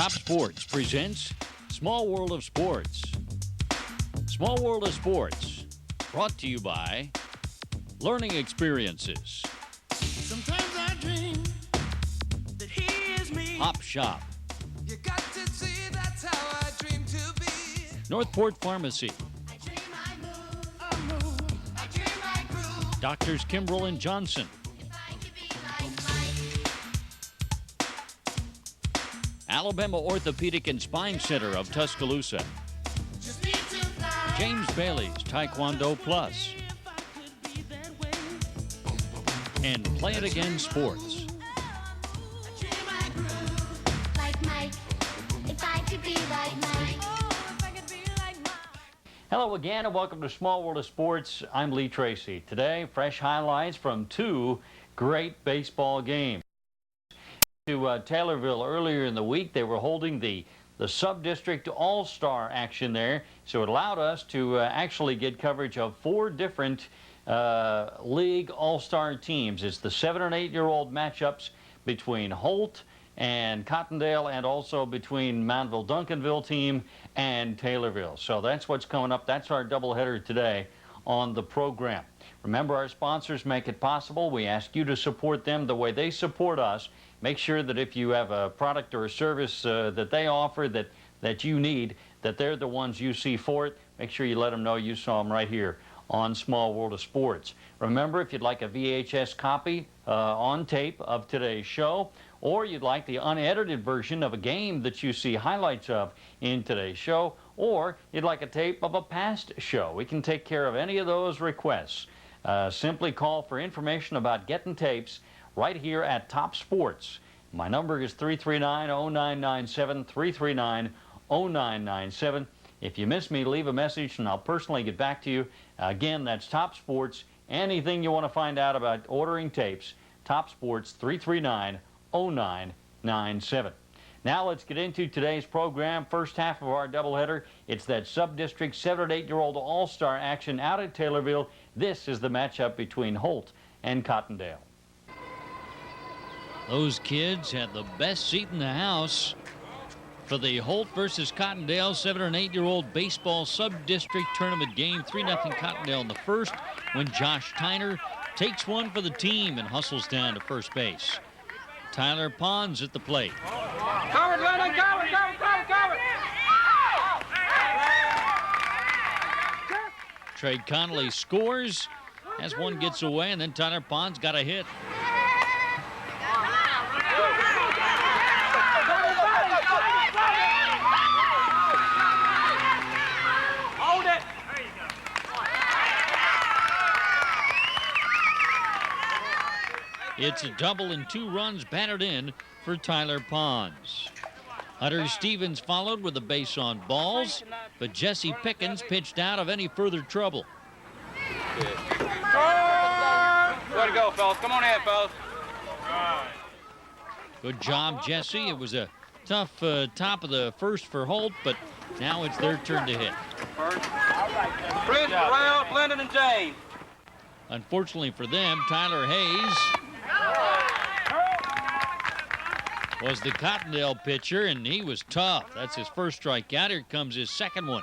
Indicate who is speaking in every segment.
Speaker 1: Top Sports presents Small World of Sports. Small World of Sports, brought to you by Learning Experiences.
Speaker 2: Sometimes I dream that he is me.
Speaker 1: Hop Shop.
Speaker 2: You got to see that's how I dream to be.
Speaker 1: Northport Pharmacy.
Speaker 2: I dream I move. I dream I groove.
Speaker 1: Doctors Kimbrell and Johnson.
Speaker 2: If I could be like Mike.
Speaker 1: Alabama Orthopedic and Spine Center of Tuscaloosa.
Speaker 2: Just need to fly.
Speaker 1: James Bailey's Taekwondo Plus.
Speaker 2: If I could be that way.
Speaker 1: And Play It Again Sports.
Speaker 2: I dream I groove.
Speaker 3: Like Mike, if I could be like Mike.
Speaker 2: Oh, if I could be like Mike.
Speaker 1: Hello again and welcome to Small World of Sports. I'm Lee Tracy. Today, fresh highlights from two great baseball games. To Taylorville earlier in the week, they were holding the sub-district all-star action there, so it allowed us to actually get coverage of four different league all-star teams. It's the 7 and 8-year-old matchups between Holt and Cottondale, and also between Moundville-Duncanville team and Taylorville. So that's what's coming up. That's our doubleheader today on the program. Remember, our sponsors make it possible. We ask you to support them the way they support us. Make sure that if you have a product or a service that they offer that you need, that they're the ones you see for it. Make sure you let them know you saw them right here on Small World of Sports. Remember, if you'd like a VHS copy on tape of today's show, or you'd like the unedited version of a game that you see highlights of in today's show, or you'd like a tape of a past show, we can take care of any of those requests. Simply call for information about getting tapes right here at Top Sports. My number is 339-0997, 339-0997. If you miss me, leave a message and I'll personally get back to you. Again, that's Top Sports. Anything you want to find out about ordering tapes, Top Sports, 339-0997. Now let's get into today's program. First half of our doubleheader. It's that sub-district 7 and 8-year-old all-star action out at Taylorville. This is the matchup between Holt and Cottondale. Those kids had the best seat in the house for the Holt versus Cottondale 7 and 8-year-old baseball sub-district tournament game. 3-0 Cottondale in the first when Josh Tyner takes one for the team and hustles down to first base. Tyler Pons at the plate.
Speaker 4: Covered, Lennon, covered.
Speaker 1: Trey Connolly scores as one gets away, and then Tyler Pons got a hit.
Speaker 4: Hold it.
Speaker 1: It's a double and 2 runs batted in for Tyler Pons. Hunter Stevens followed with a base on balls, but Jesse Pickens pitched out of any further trouble.
Speaker 4: Way to go, fellas. Come on in, fellas.
Speaker 1: Good job, Jesse. It was a tough top of the first for Holt, but now it's their turn to hit.
Speaker 4: Prince, Terrell, Blendon, and James.
Speaker 1: Unfortunately for them, Tyler Hayes was the Cottondale pitcher, and he was tough. That's his first strikeout. Here comes his second one.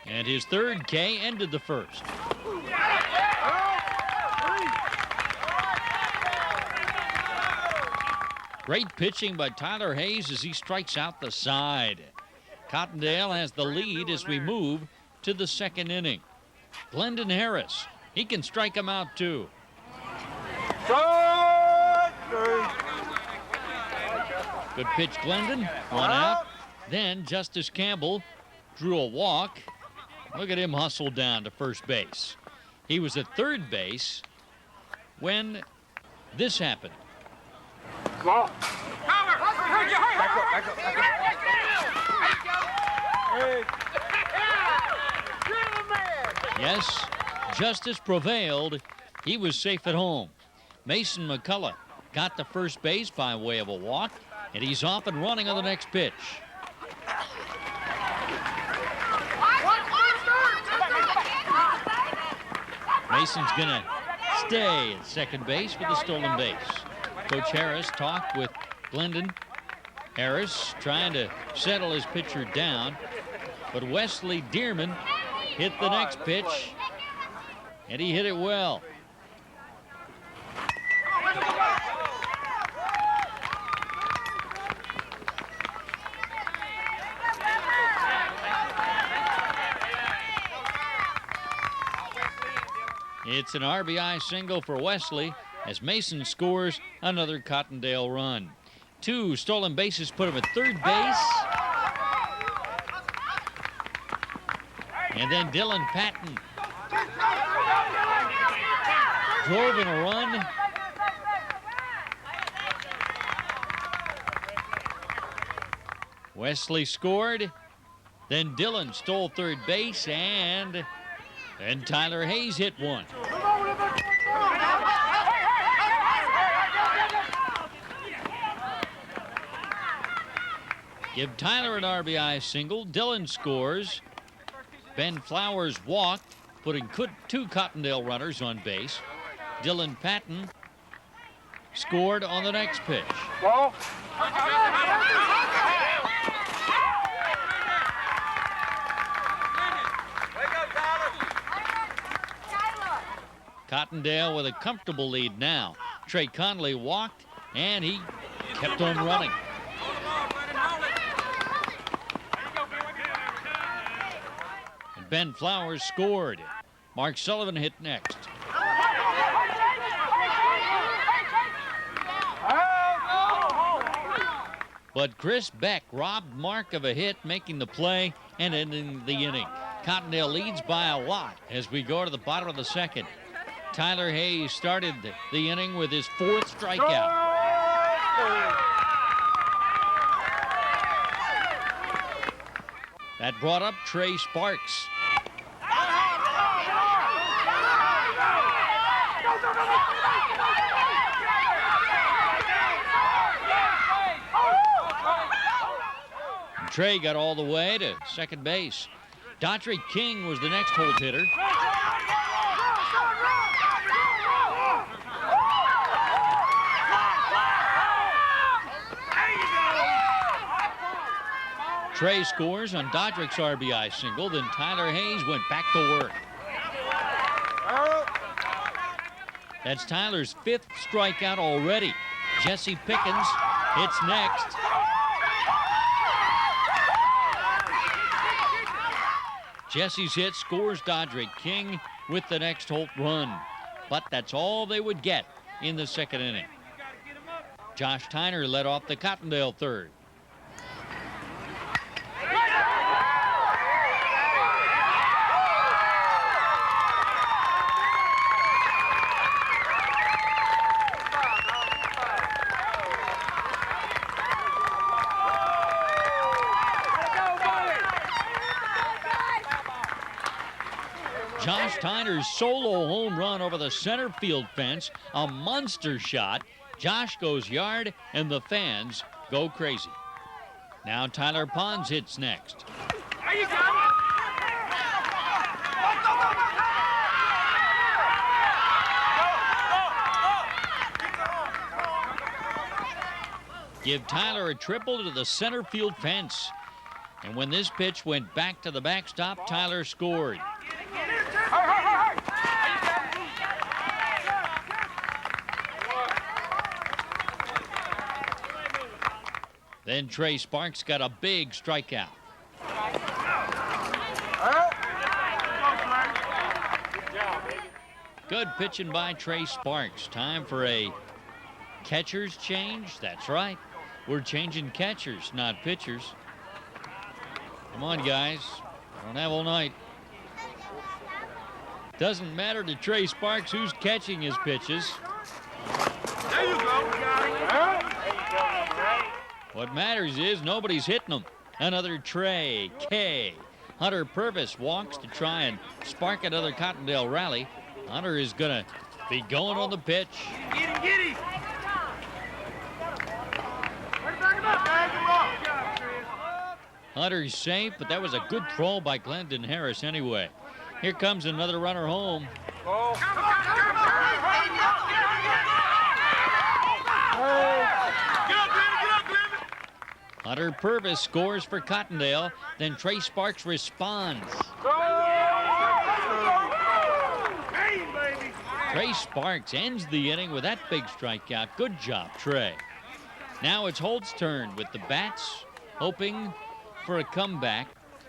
Speaker 1: And his third K ended the first. Great pitching by Tyler Hayes as he strikes out the side. Cottondale has the lead as we move to the second inning. Glendon Harris, he can strike him out too. Good pitch, Glendon. One out. Then Justice Campbell drew a walk. Look at him hustle down to first base. He was at third base when this happened.
Speaker 4: Come on. Back up.
Speaker 1: Yes, justice prevailed. He was safe at home. Mason McCullough got to first base by way of a walk, and he's off and running on the next pitch. Mason's going to Day at second base with a stolen base. Coach Harris talked with Glendon. Harris trying to settle his pitcher down, but Wesley Dearman hit the next pitch, and he hit it well. It's an RBI single for Wesley as Mason scores another Cottondale run. 2 stolen bases put him at third base. And then Dylan Patton drove in a run. Wesley scored. Then Dylan stole third base, and then Tyler Hayes hit one. Give Tyler an RBI single. Dylan scores. Ben Flowers walked, putting 2 Cottondale runners on base. Dylan Patton scored on the next pitch.
Speaker 4: Ball.
Speaker 1: Cottondale with a comfortable lead now. Trey Conley walked, and he kept on running. And Ben Flowers scored. Mark Sullivan hit next. But Chris Beck robbed Mark of a hit, making the play and ending the inning. Cottondale leads by a lot as we go to the bottom of the second. Tyler Hayes started the inning with his 4th strikeout. That brought up Trey Sparks. And Trey got all the way to second base. Daughtry King was the next Holt hitter. Trey scores on Dodrick's RBI single. Then Tyler Hayes went back to work. That's Tyler's 5th strikeout already. Jesse Pickens hits next. Jesse's hit scores Daughtry King with the next Holt run. But that's all they would get in the second inning. Josh Tyner led off the Cottondale third. Josh Tyner's solo home run over the center field fence, a monster shot. Josh goes yard, and the fans go crazy. Now Tyler Pons hits next. Give Tyler a triple to the center field fence. And when this pitch went back to the backstop, Tyler scored. Then Trey Sparks got a big strikeout. Good pitching by Trey Sparks. Time for a catcher's change. That's right. We're changing catchers, not pitchers. Come on, guys. Don't have all night. Doesn't matter to Trey Sparks who's catching his pitches.
Speaker 4: There you go.
Speaker 1: What matters is nobody's hitting them. Another Trey K. Hunter Purvis walks to try and spark another Cottondale rally. Hunter is going to be going on the pitch.
Speaker 4: Get him.
Speaker 1: Hunter's safe, but that was a good throw by Glendon Harris anyway. Here comes another runner home. Hunter Purvis scores for Cottondale. Then Trey Sparks responds. Trey Sparks ends the inning with that big strikeout. Good job, Trey. Now it's Holt's turn with the bats, hoping for a comeback.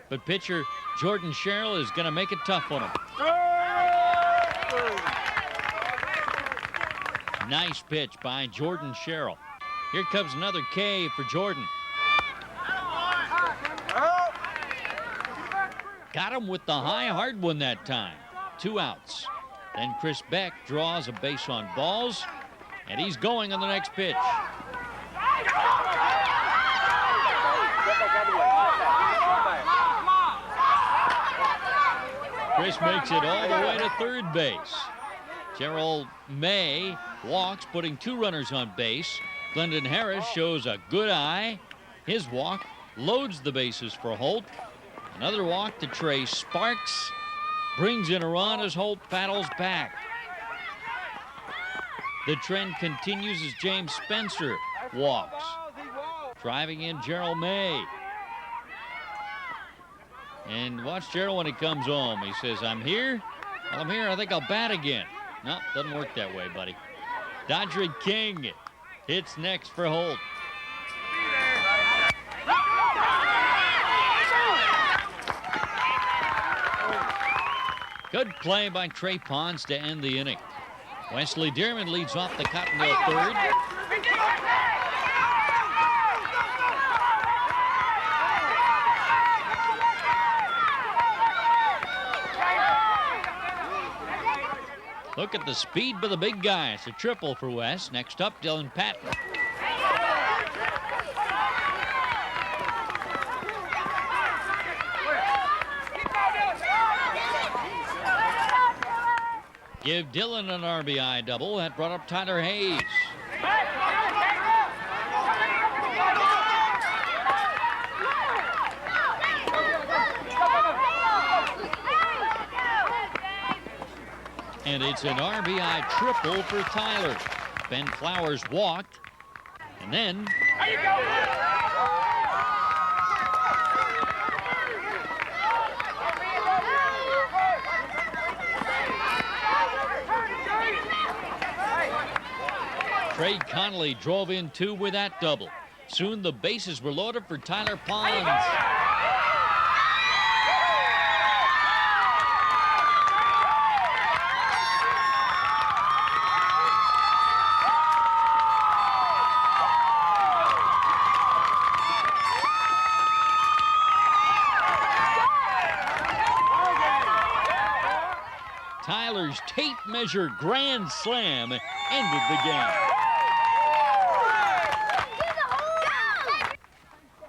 Speaker 1: But pitcher Jordan Sherrill is going to make it tough on him. Nice pitch by Jordan Sherrill. Here comes another K for Jordan. Got him with the high hard one that time. 2 outs. Then Chris Beck draws a base on balls, and he's going on the next pitch. Chris makes it all the way to third base. Gerald May walks, putting 2 runners on base. Glendon Harris shows a good eye. His walk loads the bases for Holt. Another walk to Trey Sparks. Brings in a run as Holt paddles back. The trend continues as James Spencer walks. Driving in Gerald May. And watch Gerald when he comes home. He says, I'm here. Well, I'm here. I think I'll bat again. No, doesn't work that way, buddy. Dodrick King hits next for Holt. Good play by Trey Pons to end the inning. Wesley Dearman leads off the Cottondale third. Look at the speed by the big guy. It's a triple for West. Next up, Dylan Patton. Give Dylan an RBI double. That brought up Tyler Hayes. And it's an RBI triple for Tyler. Ben Flowers walked. And then Trey Connolly drove in 2 with that double. Soon the bases were loaded for Tyler Pons. Tyler's tape measure grand slam ended the game.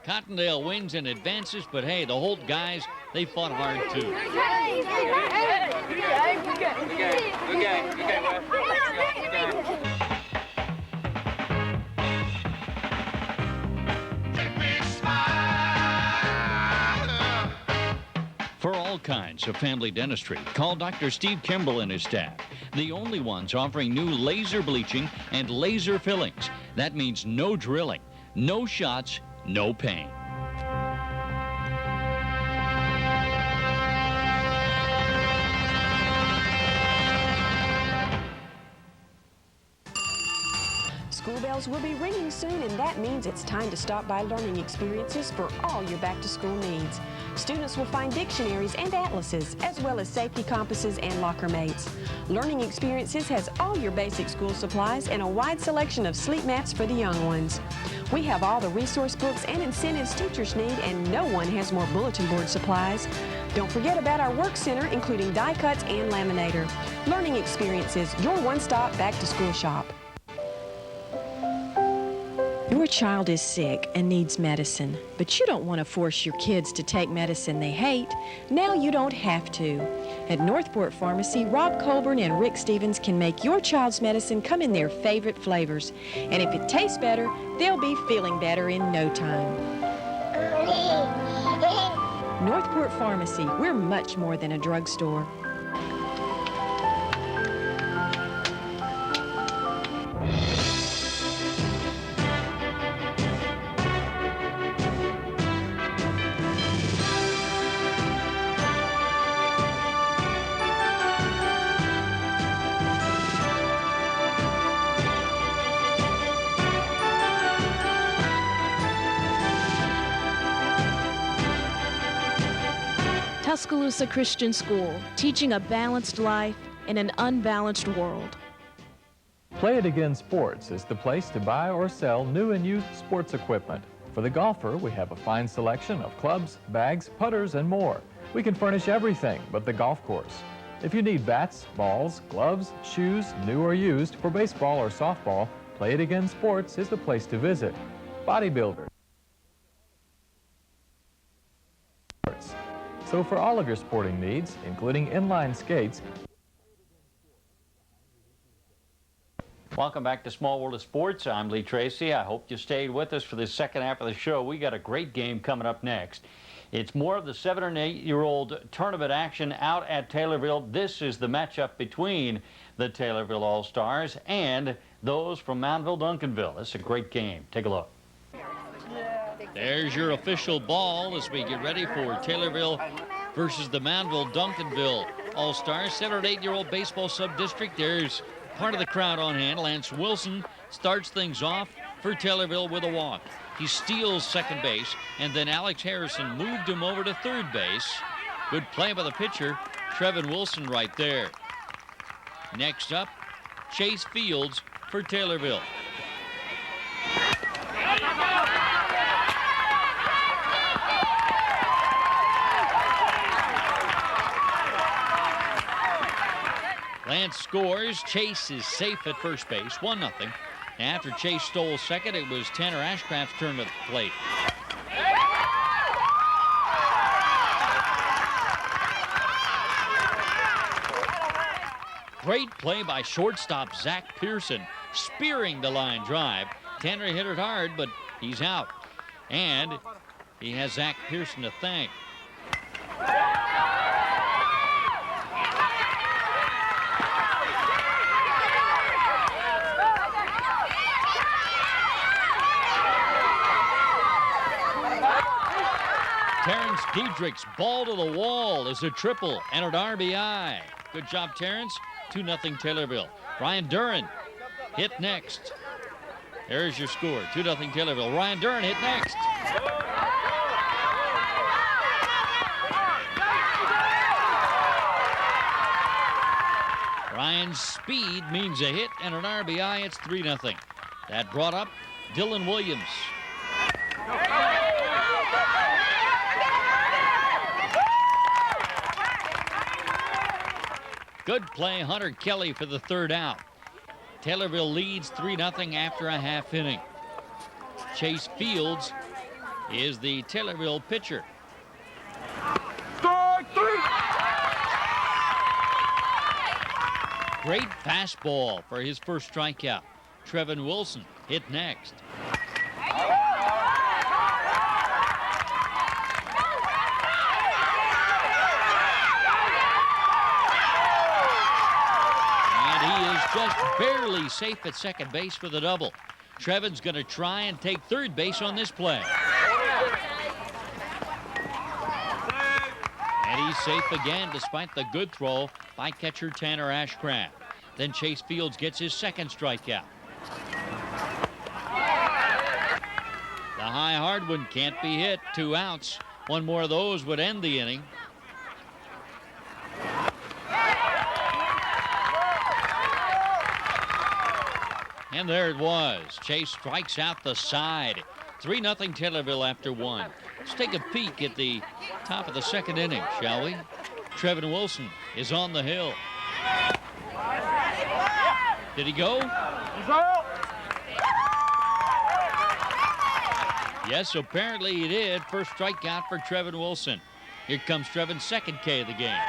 Speaker 1: Cottondale wins and advances, but hey, the Holt guys, they fought hard too. For all kinds of family dentistry, call Dr. Steve Kimbrell and his staff. The only ones offering new laser bleaching and laser fillings. That means no drilling, no shots, no pain.
Speaker 5: School bells will be ringing soon, and that means it's time to stop by Learning Experiences for all your back-to-school needs. Students will find dictionaries and atlases, as well as safety compasses and locker mates. Learning Experiences has all your basic school supplies and a wide selection of sleep mats for the young ones. We have all the resource books and incentives teachers need, and no one has more bulletin board supplies. Don't forget about our work center, including die cuts and laminator. Learning Experiences, your one-stop back-to-school shop. Your child is sick and needs medicine, but you don't want to force your kids to take medicine they hate. Now you don't have to. At Northport Pharmacy, Rob Colburn and Rick Stevens can make your child's medicine come in their favorite flavors. And if it tastes better, they'll be feeling better in no time. Northport Pharmacy, we're much more than a drugstore.
Speaker 6: Tuscaloosa Christian School, teaching a balanced life in an unbalanced world.
Speaker 7: Play It Again Sports is the place to buy or sell new and used sports equipment. For the golfer, we have a fine selection of clubs, bags, putters, and more. We can furnish everything but the golf course. If you need bats, balls, gloves, shoes, new or used, for baseball or softball, Play It Again Sports is the place to visit. Bodybuilders. So for all of your sporting needs, including inline skates.
Speaker 1: Welcome back to Small World of Sports. I'm Lee Tracy. I hope you stayed with us for the second half of the show. We got a great game coming up next. It's more of the 7- and 8-year-old tournament action out at Taylorville. This is the matchup between the Taylorville All-Stars and those from Moundville-Duncanville. It's a great game. Take a look. There's your official ball as we get ready for Taylorville versus the Moundville-Duncanville All-Stars. 7- and 8-year-old baseball sub-district. There's part of the crowd on hand. Lance Wilson starts things off for Taylorville with a walk. He steals second base, and then Alex Harrison moved him over to third base. Good play by the pitcher, Trevin Wilson, right there. Next up, Chase Fields for Taylorville. Lance scores. Chase is safe at first base, 1-0. After Chase stole second, it was Tanner Ashcraft's turn at the plate. Great play by shortstop Zach Pearson, spearing the line drive. Tanner hit it hard, but he's out. And he has Zach Pearson to thank. Terrence Diedrich's ball to the wall is a triple and an RBI. Good job, Terrence. 2-0 Taylorville. Ryan Duran hit next. There's your score. 2-0 Taylorville. Ryan Duran hit next. Ryan's speed means a hit and an RBI. It's 3-0. That brought up Dylan Williams. Good play, Hunter Kelly for the third out. Taylorville leads 3-0 after a half inning. Chase Fields is the Taylorville pitcher.
Speaker 4: Strike three!
Speaker 1: Great fastball for his first strikeout. Trevin Wilson hit next. Just barely safe at second base for the double. Trevin's going to try and take third base on this play. And he's safe again despite the good throw by catcher Tanner Ashcraft. Then Chase Fields gets his second strikeout. The high hard one can't be hit. 2 outs. One more of those would end the inning. And there it was. Chase strikes out the side. 3-0 Taylorville after 1. Let's take a peek at the top of the second inning, shall we? Trevin Wilson is on the hill. Did he go?
Speaker 4: He's out!
Speaker 1: Yes, apparently he did. First strikeout for Trevin Wilson. Here comes Trevin's second K of the game.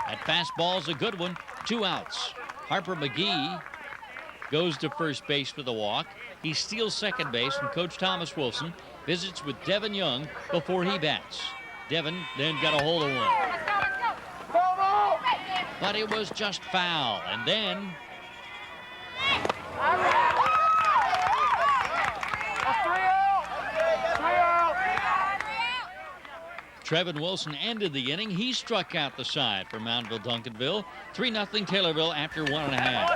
Speaker 1: That fastball's a good one. 2 outs. Harper McGee goes to first base for the walk. He steals second base, and Coach Thomas Wilson visits with Devin Young before he bats. Devin then got a hold of one. But it was just foul. And then Trevin Wilson ended the inning. He struck out the side for Moundville-Duncanville. 3-0 Taylorville after 1.5.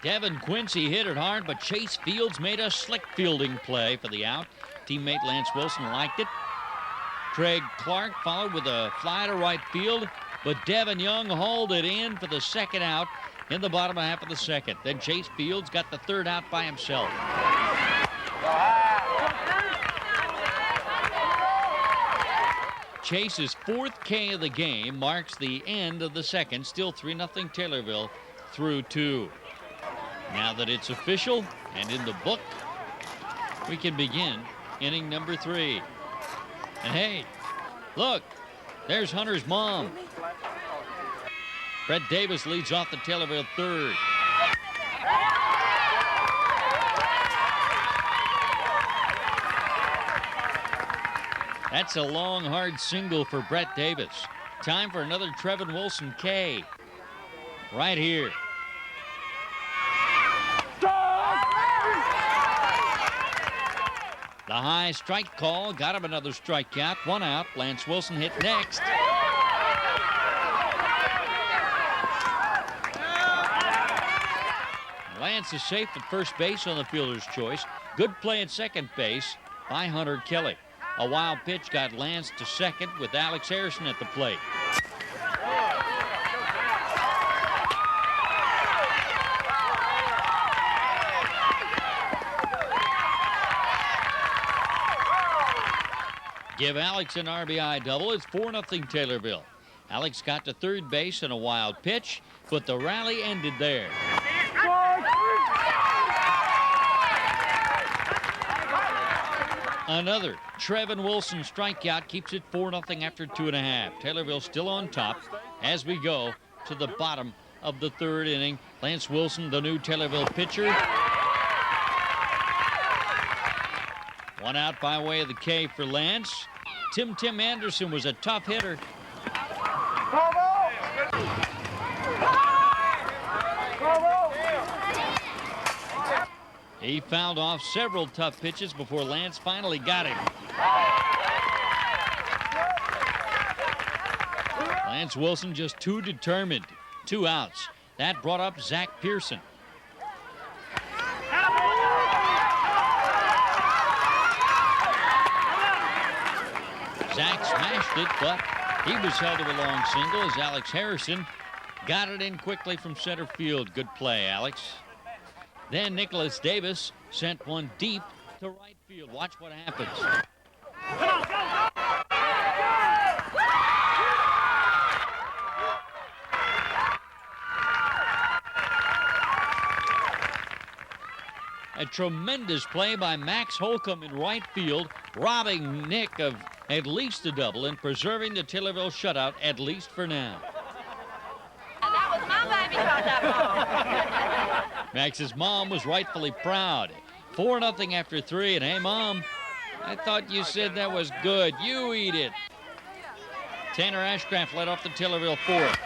Speaker 1: Devin Quincy hit it hard, but Chase Fields made a slick fielding play for the out. Teammate Lance Wilson liked it. Craig Clark followed with a fly to right field, but Devin Young hauled it in for the second out in the bottom half of the second. Then Chase Fields got the third out by himself. Chase's fourth K of the game marks the end of the second. Still 3-0 Taylorville through 2. Now that it's official and in the book, we can begin inning number 3. And hey, look, there's Hunter's mom. Brett Davis leads off the Taylorville third. That's a long, hard single for Brett Davis. Time for another Trevin Wilson K. Right here. The high strike call got him another strikeout. 1 out. Lance Wilson hit next. Lance is safe at first base on the fielder's choice. Good play at second base by Hunter Kelly. A wild pitch got Lance to second with Alex Harrison at the plate. Give Alex an RBI double. It's 4-0 Taylorville. Alex got to third base in a wild pitch, but the rally ended there. Another Trevin Wilson strikeout keeps it 4-0 after 2.5. Taylorville still on top as we go to the bottom of the third inning. Lance Wilson, the new Taylorville pitcher. 1 out by way of the K for Lance. Tim Anderson was a tough hitter. He fouled off several tough pitches before Lance finally got him. Lance Wilson just too determined. 2 outs. That brought up Zach Pearson. Zach smashed it, but he was held to a long single as Alex Harrison got it in quickly from center field. Good play, Alex. Then Nicholas Davis sent one deep to right field. Watch what happens. A tremendous play by Max Holcomb in right field, robbing Nick of at least a double and preserving the Taylorville shutout, at least for now.
Speaker 3: That was my baby caught that ball.
Speaker 1: Max's mom was rightfully proud. 4-0 after 3, and hey, Mom, I thought you said that was good. You eat it. Tanner Ashcraft led off the Taylorville fourth.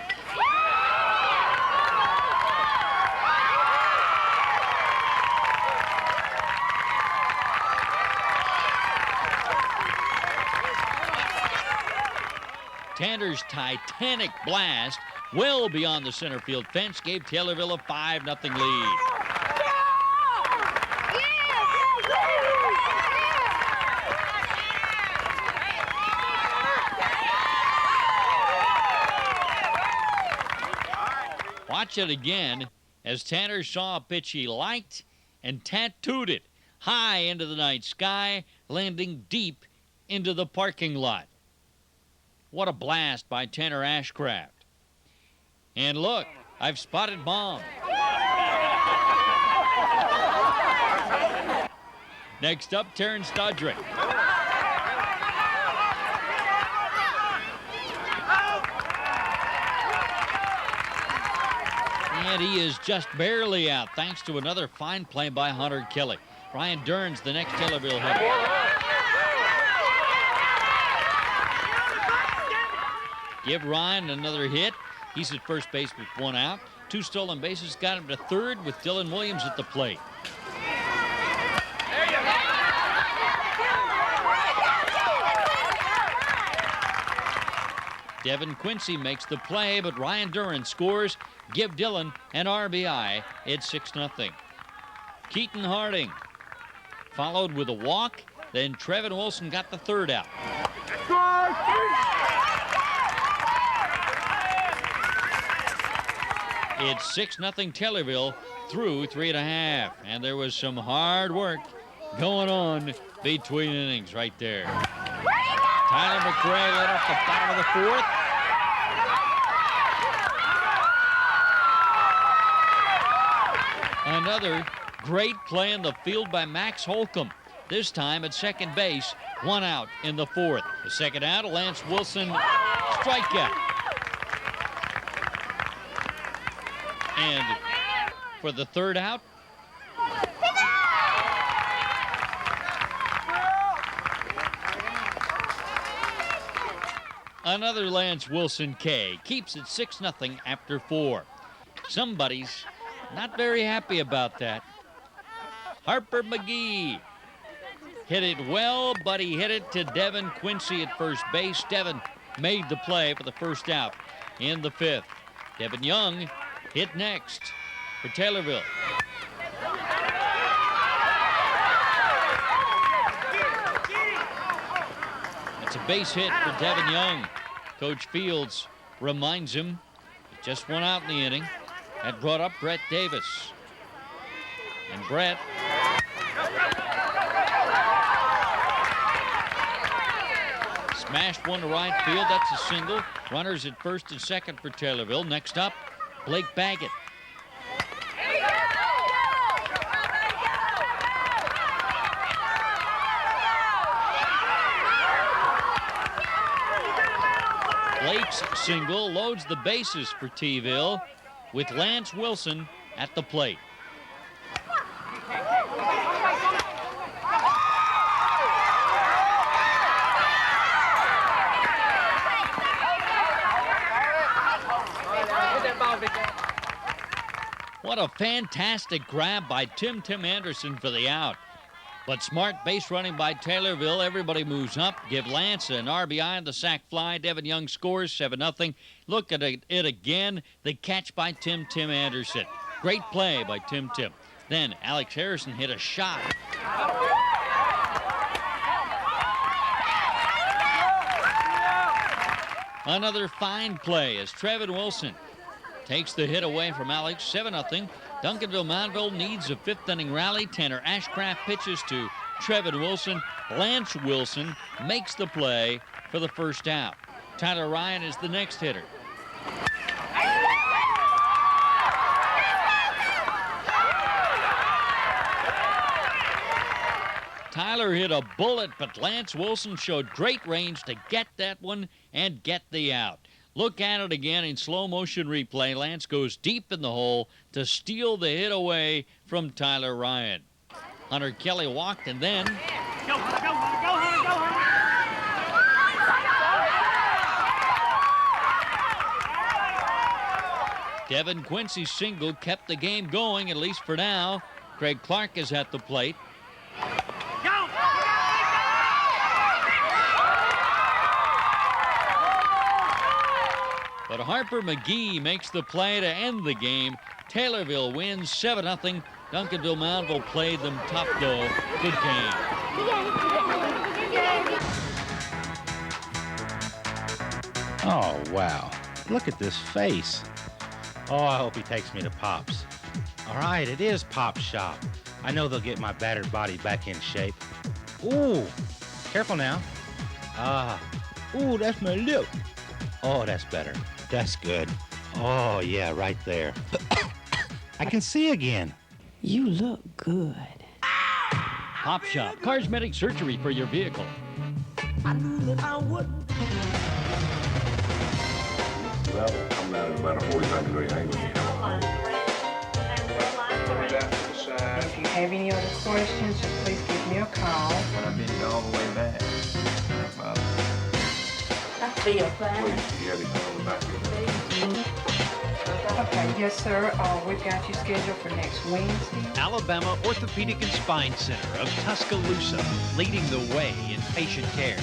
Speaker 1: Tanner's titanic blast well beyond the center field fence gave Taylorville a 5-0 lead. Watch it again as Tanner saw a pitch he liked and tattooed it high into the night sky, landing deep into the parking lot. What a blast by Tanner Ashcraft. And look, I've spotted Mom. Next up, Terrence Dodrick. And he is just barely out, thanks to another fine play by Hunter Kelly. Ryan Dern's the next Taylorville hitter. Give Ryan another hit. He's at first base with 1 out. 2 stolen bases got him to third with Dylan Williams at the plate. Devin Quincy makes the play, but Ryan Duran scores. Give Dillon an RBI. It's 6-0. Keaton Harding followed with a walk. Then Trevin Wilson got the third out. It's 6-0 Taylorville through 3.5. And there was some hard work going on between innings right there. Tyler McRae led off the bottom of the fourth. Another great play in the field by Max Holcomb. This time at second base, 1 out in the fourth. The second out, a Lance Wilson strikeout. And for the third out, another Lance Wilson K. Keeps it 6-0 after 4. Somebody's not very happy about that. Harper McGee hit it well, but he hit it to Devin Quincy at first base. Devin made the play for the first out in the fifth. Devin Young hit next for Taylorville. It's a base hit for Devin Young. Coach Fields reminds him he just went out in the inning. That brought up Brett Davis. And Brett smashed one to right field. That's a single. Runners at first and second for Taylorville. Next up, Blake Baggett. Blake's single loads the bases for T-ville with Lance Wilson at the plate. What a fantastic grab by Tim Anderson for the out. But smart base running by Taylorville. Everybody moves up. Give Lance an RBI on the sac fly. Devin Young scores 7-0. Look at it again. The catch by Tim Anderson. Great play by Tim. Then Alex Harrison hit a shot. Another fine play as Trevin Wilson takes the hit away from Alex. 7-0. Duncanville-Moundville needs a fifth inning rally. Tanner Ashcraft pitches to Trevin Wilson. Lance Wilson makes the play for the first out. Tyler Ryan is the next hitter. Tyler hit a bullet, but Lance Wilson showed great range to get that one and get the out. Look at it again in slow motion replay. Lance goes deep in the hole to steal the hit away from Tyler Ryan. Hunter Kelly walked and then Devin Quincy's single kept the game going, at least for now. Craig Clark is at the plate. But Harper McGee makes the play to end the game. Taylorville wins 7-0. Duncanville-Moundville played them tough, though. Good game.
Speaker 8: Oh, wow. Look at this face. Oh, I hope he takes me to Pop's. All right, it is Pop's shop. I know they'll get my battered body back in shape. Ooh, careful now. Ooh, that's my lip. Oh, that's better. That's good. Oh, yeah, right there. I can see again.
Speaker 5: You look good.
Speaker 1: Pop Shop, cosmetic surgery for your vehicle.
Speaker 2: I knew that I would.
Speaker 9: Well, I'm at about a 45-degree angle.
Speaker 10: If you have any other questions, just please give me a call.
Speaker 4: When I've been all the way back.
Speaker 10: I feel fine. Okay, yes, sir. We've got you scheduled for next Wednesday.
Speaker 11: Alabama Orthopedic and Spine Center of Tuscaloosa, leading the way in patient care.